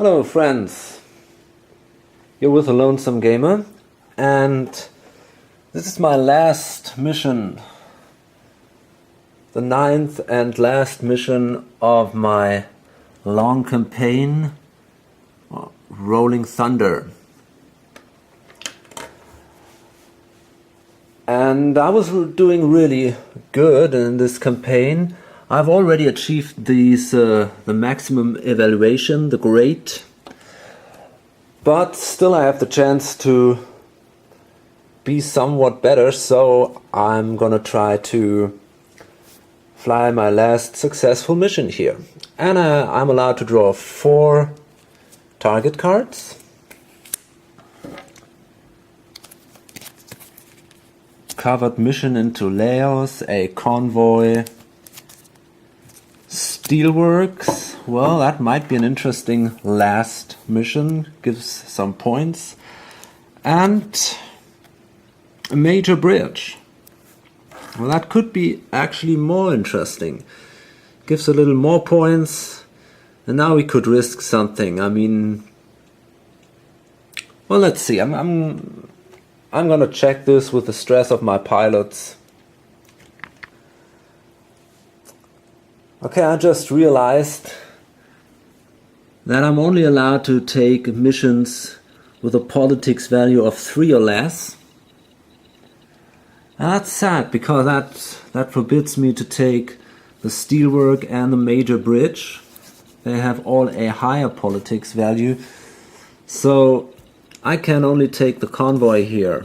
Hello friends, you're with a Lonesome Gamer, and this is my last mission, the 9th and last mission of my long campaign, Rolling Thunder. And I was doing really good in this campaign. I've already achieved these the maximum evaluation, the grade, but still I have the chance to be somewhat better, so I'm gonna try to fly my last successful mission here. And I'm allowed to draw 4 target cards. Covered mission into Laos, a convoy, Steelworks. Well, that might be an interesting last mission, gives some points. And a major bridge. Well, that could be actually more interesting. Gives a little more points. And now we could risk something. I mean, well, let's see. I'm gonna check this with the stress of my pilots. Okay, I just realized that I'm only allowed to take missions with a politics value of 3 or less. And that's sad, because that forbids me to take the steelwork and the major bridge. They have all a higher politics value. So I can only take the convoy here.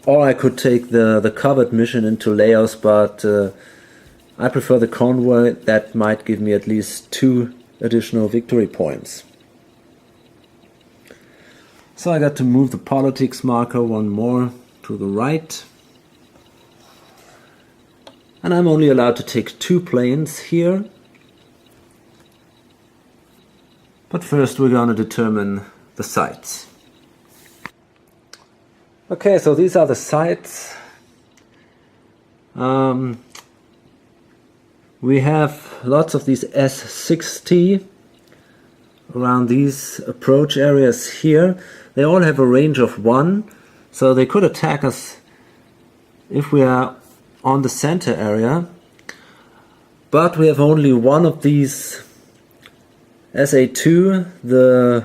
Or I could take the covered mission into Laos, but I prefer the convoy. That might give me at least 2 additional victory points. So I got to move the politics marker one more to the right. And I'm only allowed to take 2 planes here. But first we're going to determine the sites. Okay, so these are the sites. We have lots of these S60 around these approach areas here. They all have a range of 1, so they could attack us if we are on the center area. But we have only one of these SA-2,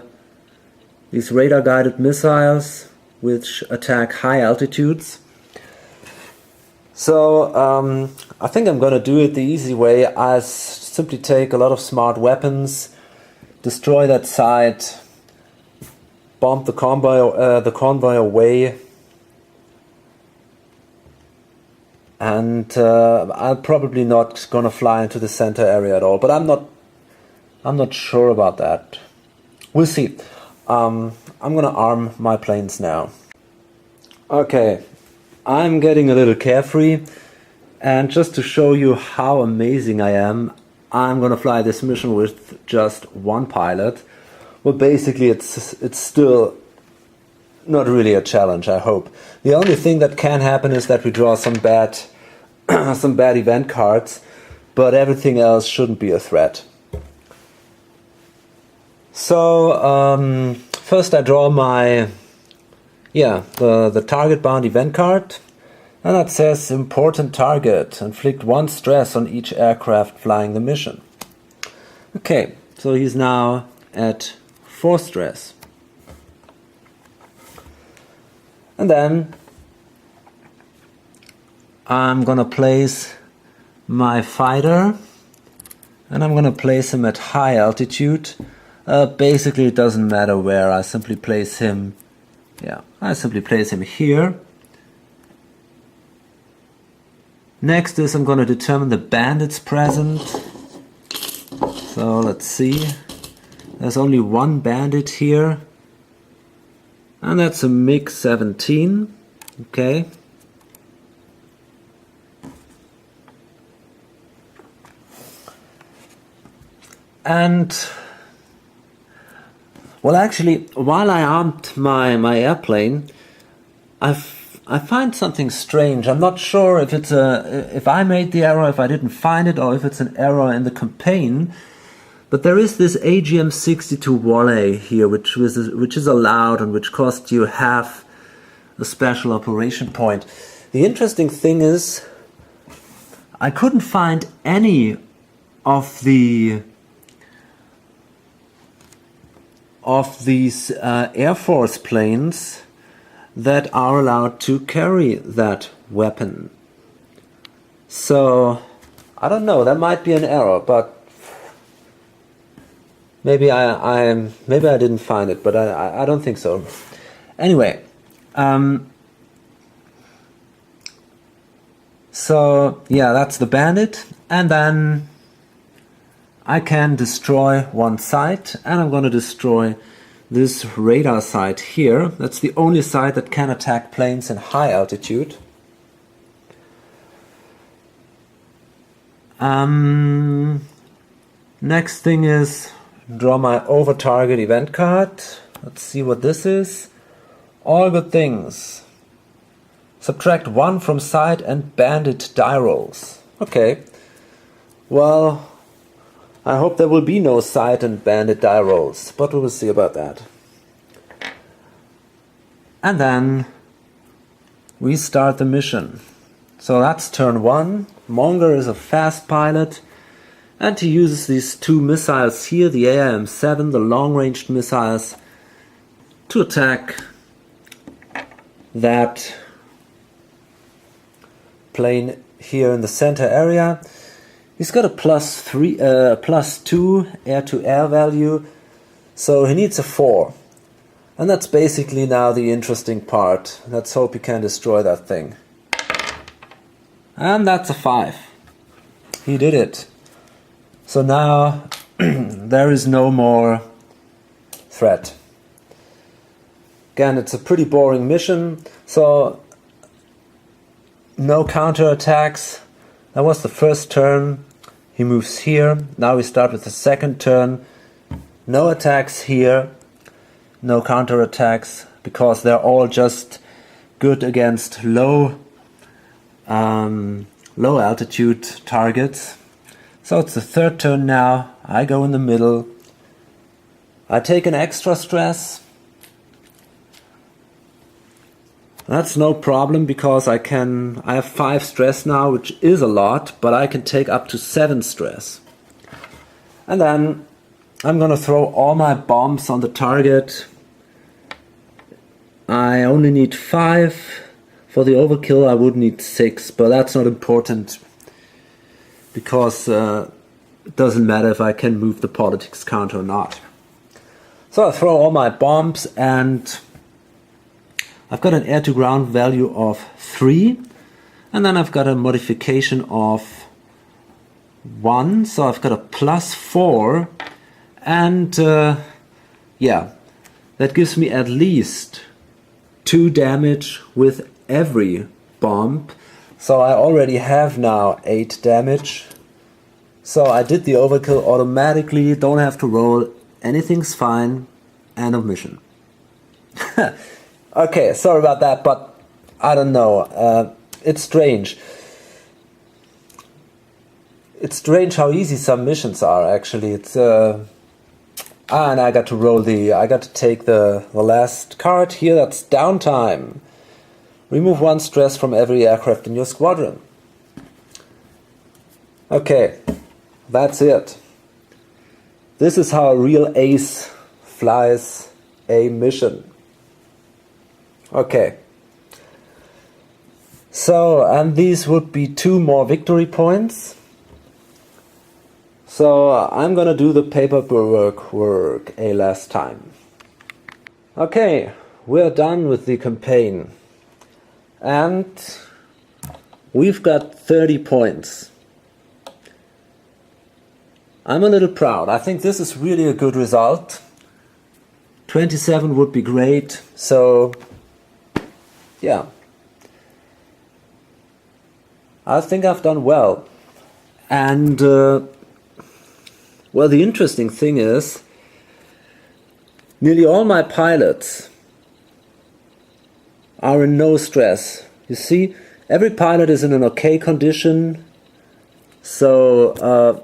these radar-guided missiles, which attack high altitudes. So I think I'm gonna do it the easy way. I simply take a lot of smart weapons, destroy that site, bomb the convoy away, and I'm probably not gonna fly into the center area at all. But I'm not sure about that. We'll see. I'm gonna arm my planes now. Okay, I'm getting a little carefree, and just to show you how amazing I am, I'm gonna fly this mission with just 1 pilot. Well, basically it's still not really a challenge, I hope. The only thing that can happen is that we draw some bad some bad event cards, but everything else shouldn't be a threat. So first I draw the target bound event card, and that says important target, inflict 1 stress on each aircraft flying the mission. Okay, so he's now at 4 stress. And then I'm gonna place my fighter, and I'm gonna place him at high altitude. Basically it doesn't matter where, I simply place him here. Next is I'm going to determine the bandits present. So let's see, there's only 1 bandit here, and that's a MiG-17. Okay. And well, actually, while I armed my airplane, I find something strange. I'm not sure if I made the error, if I didn't find it, or if it's an error in the campaign. But there is this AGM62 volley here, which is allowed and which costs you half a special operation point. The interesting thing is, I couldn't find any of these Air Force planes that are allowed to carry that weapon. So I don't know, that might be an error, but maybe I didn't find it, but I don't think so. Anyway, so yeah, that's the Bandit, and then I can destroy one site, and I'm going to destroy this radar site here. That's the only site that can attack planes in high altitude. Next thing is draw my over target event card. Let's see what this is. All good things. Subtract 1 from site and Bandit die rolls. Okay. Well, I hope there will be no site and Bandit die rolls, but we will see about that. And then we start the mission. So that's turn 1. Monger is a fast pilot, and he uses these 2 missiles here, the AIM-7, the long-ranged missiles, to attack that plane here in the center area. He's got a +2 air-to-air value, so he needs a 4. And that's basically now the interesting part. Let's hope he can destroy that thing. And that's a 5. He did it. So now there is no more threat. Again, it's a pretty boring mission, so no counterattacks. That was the first turn. He moves here. Now we start with the second turn. No attacks here. No counterattacks, because they're all just good against low altitude targets. So it's the third turn now. I go in the middle. I take an extra stress. That's no problem, because I have 5 stress now, which is a lot, but I can take up to 7 stress. And then I'm gonna throw all my bombs on the target. I only need 5. For the overkill I would need 6, but that's not important, because it doesn't matter if I can move the politics counter or not. So I throw all my bombs, and I've got an air-to-ground value of 3, and then I've got a modification of 1, so I've got a +4, and yeah, that gives me at least 2 damage with every bomb. So I already have now 8 damage. So I did the overkill automatically, don't have to roll, anything's fine, end of mission. Okay, sorry about that, but I don't know, it's strange. It's strange how easy some missions are, actually. It's and I got to take the last card here. That's downtime. Remove 1 stress from every aircraft in your squadron. Okay, that's it. This is how a real ace flies a mission. Okay. So, and these would be 2 more victory points. So I'm gonna do the paperwork work a last time. Okay, we're done with the campaign. And we've got 30 points. I'm a little proud. I think this is really a good result. 27 would be great. So, yeah. I think I've done well. And, well, the interesting thing is, nearly all my pilots are in no stress. You see, every pilot is in an okay condition. So,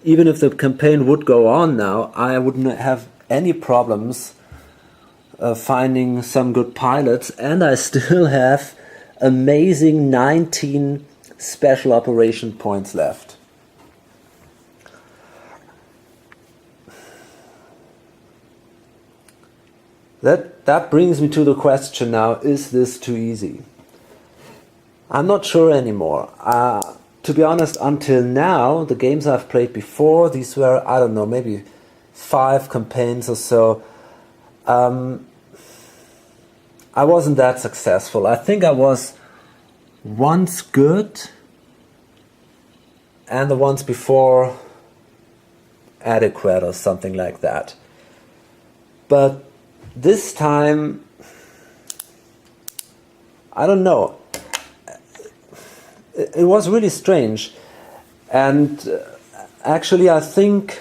even if the campaign would go on now, I wouldn't have any problems finding some good pilots, and I still have amazing 19 special operation points left. That brings me to the question now, is this too easy? I'm not sure anymore. To be honest, until now, the games I've played before, these were, I don't know, maybe 5 campaigns or so. I wasn't that successful. I think I was once good, and the ones before adequate or something like that. But this time, I don't know. It was really strange. And actually, I think,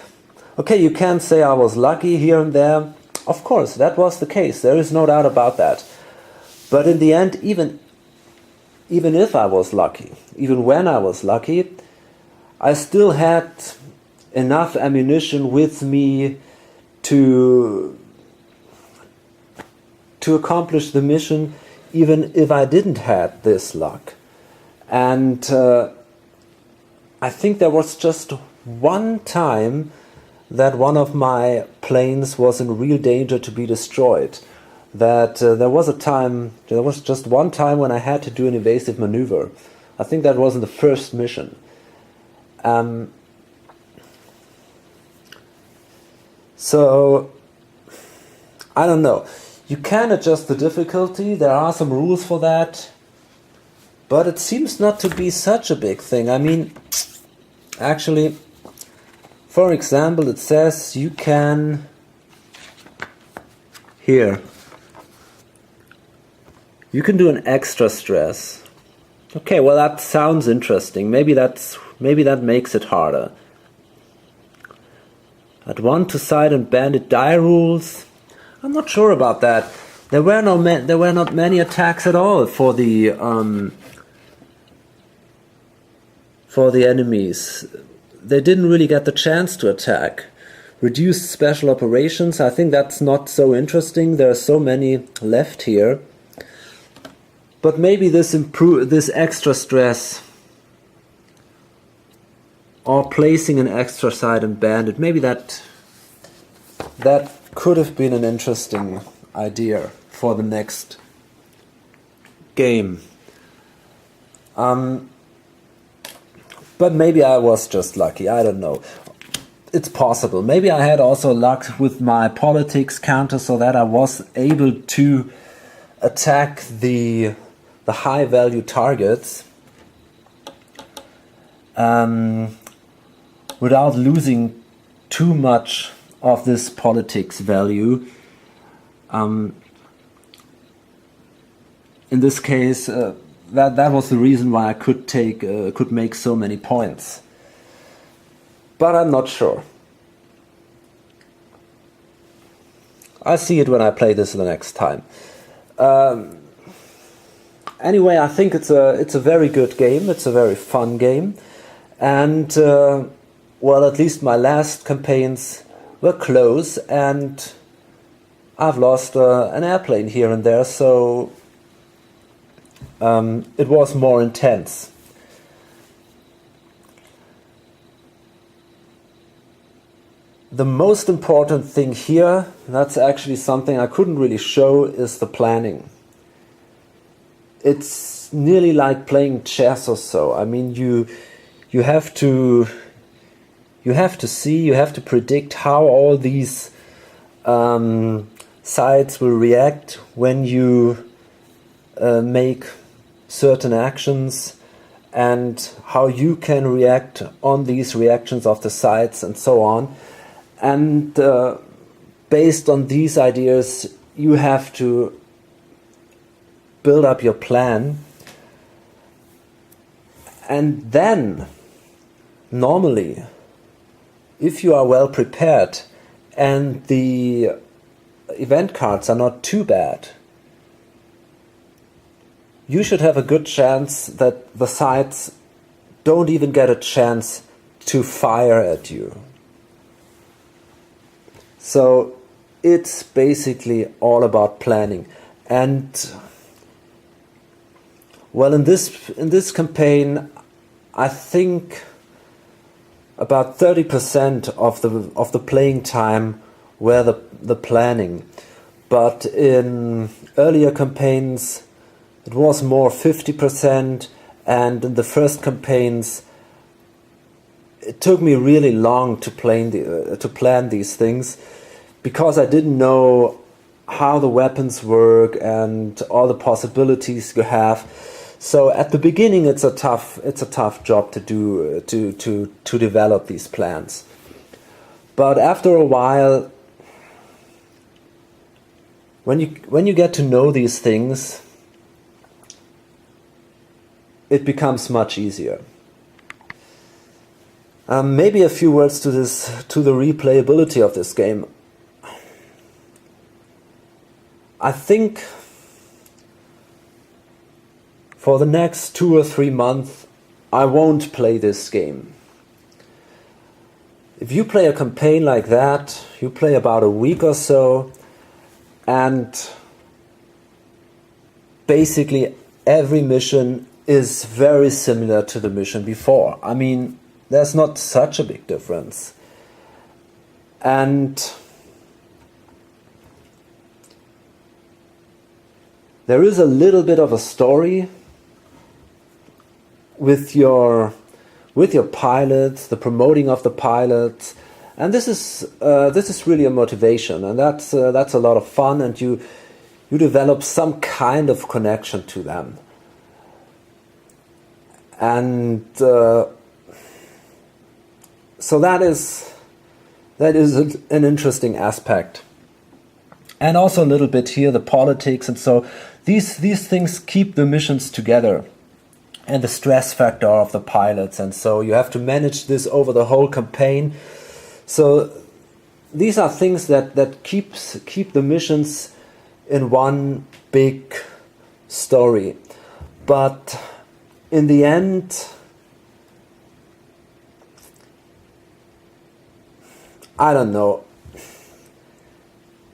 okay, you can say I was lucky here and there. Of course, that was the case. There is no doubt about that. But in the end, even if I was lucky, even when I was lucky, I still had enough ammunition with me to accomplish the mission, even if I didn't have this luck. And I think there was just one time that one of my planes was in real danger to be destroyed. That there was just one time when I had to do an evasive maneuver. I think that was in the first mission. So, I don't know. You can adjust the difficulty, there are some rules for that, but it seems not to be such a big thing. I mean, actually, for example, it says you can, here, you can do an extra stress. Okay, well that sounds interesting. Maybe that makes it harder. Add 1 to side and bandit die rules. I'm not sure about that. There were not many attacks at all for the enemies. They didn't really get the chance to attack. Reduced special operations. I think that's not so interesting. There are so many left here. But maybe this extra stress, or placing an extra side and bandit, maybe that could have been an interesting idea for the next game. But maybe I was just lucky, I don't know. It's possible. Maybe I had also luck with my politics counter so that I was able to attack the high value targets without losing too much of this politics value. In this case, that was the reason why I could make so many points. But I'm not sure. I'll see it when I play this the next time. Anyway, I think it's a very good game. It's a very fun game, and well, at least my last campaigns were close, and I've lost an airplane here and there, so it was more intense. The most important thing here, that's actually something I couldn't really show, is the planning. It's nearly like playing chess or so. I mean, you have to see, you have to predict how all these sides will react when you make certain actions, and how you can react on these reactions of the sides and so on. And based on these ideas, you have to build up your plan, and then normally, if you are well prepared and the event cards are not too bad, you should have a good chance that the sides don't even get a chance to fire at you. So it's basically all about planning. And well, in this campaign, I think about 30% of the playing time were the planning. But in earlier campaigns, it was more 50%, and in the first campaigns, it took me really long to plan these things, because I didn't know how the weapons work and all the possibilities you have. So at the beginning, it's a tough job to do to develop these plans. But after a while, when you get to know these things, it becomes much easier. Maybe a few words to the replayability of this game. I think for the next 2 or 3 months, I won't play this game. If you play a campaign like that, you play about a week or so, and basically every mission is very similar to the mission before. I mean, there's not such a big difference. And there is a little bit of a story with your pilots, the promoting of the pilots, and this is really a motivation, and that's a lot of fun, and you develop some kind of connection to them, and so that is an interesting aspect, and also a little bit here the politics, and so these things keep the missions together. And the stress factor of the pilots, and so you have to manage this over the whole campaign. So these are things that keep the missions in one big story. But in the end, I don't know.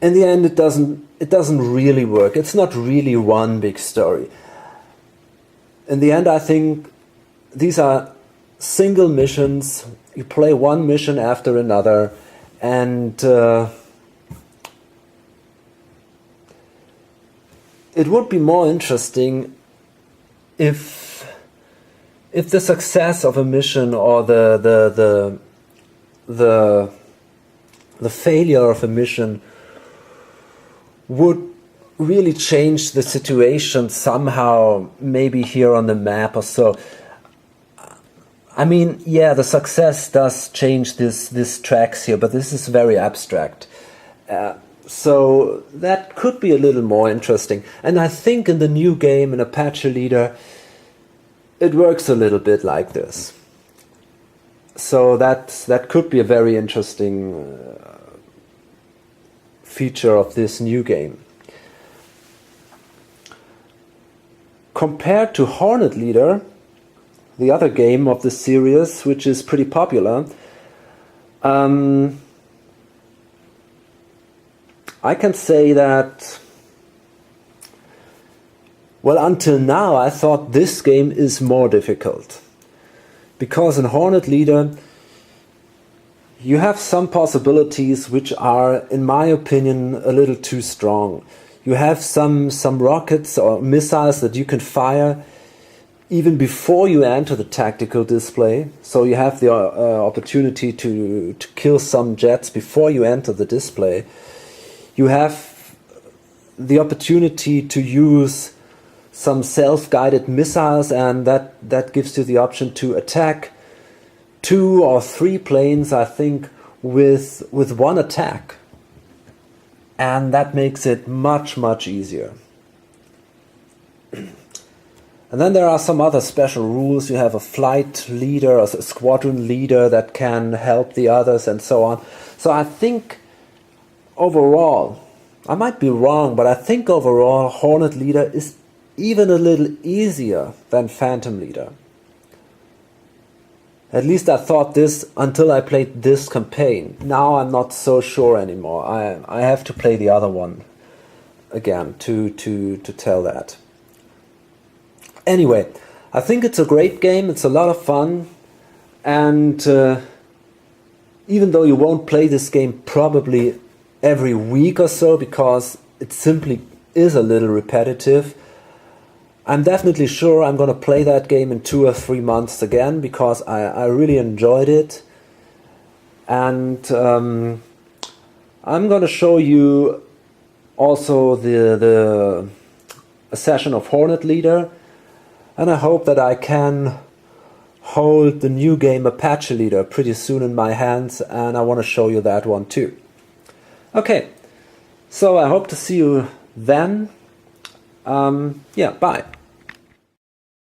In the end, it doesn't really work. It's not really one big story. In the end, I think these are single missions. You play one mission after another, and it would be more interesting if the success of a mission or the failure of a mission would really change the situation somehow, maybe here on the map or so. I mean, yeah, the success does change this tracks here, but this is very abstract. So that could be a little more interesting. And I think in the new game, in Apache Leader, it works a little bit like this. So that could be a very interesting feature of this new game. Compared to Hornet Leader, the other game of the series, which is pretty popular, I can say that, well, until now I thought this game is more difficult. Because in Hornet Leader, you have some possibilities which are, in my opinion, a little too strong. You have some rockets or missiles that you can fire even before you enter the tactical display. So you have the opportunity to kill some jets before you enter the display. You have the opportunity to use some self-guided missiles, and that gives you the option to attack 2 or 3 planes, I think, with one attack. And that makes it much, much easier. And then there are some other special rules. You have a flight leader, a squadron leader that can help the others, and so on. So I think overall, I might be wrong, but I think overall Hornet Leader is even a little easier than Phantom Leader. At least I thought this until I played this campaign. Now I'm not so sure anymore. I have to play the other one again to tell that. Anyway, I think it's a great game. It's a lot of fun. And even though you won't play this game probably every week or so, because it simply is a little repetitive, I'm definitely sure I'm going to play that game in 2 or 3 months again, because I really enjoyed it. And I'm going to show you also a session of Hornet Leader, and I hope that I can hold the new game Apache Leader pretty soon in my hands, and I want to show you that one too. Okay, so I hope to see you then. Yeah, bye.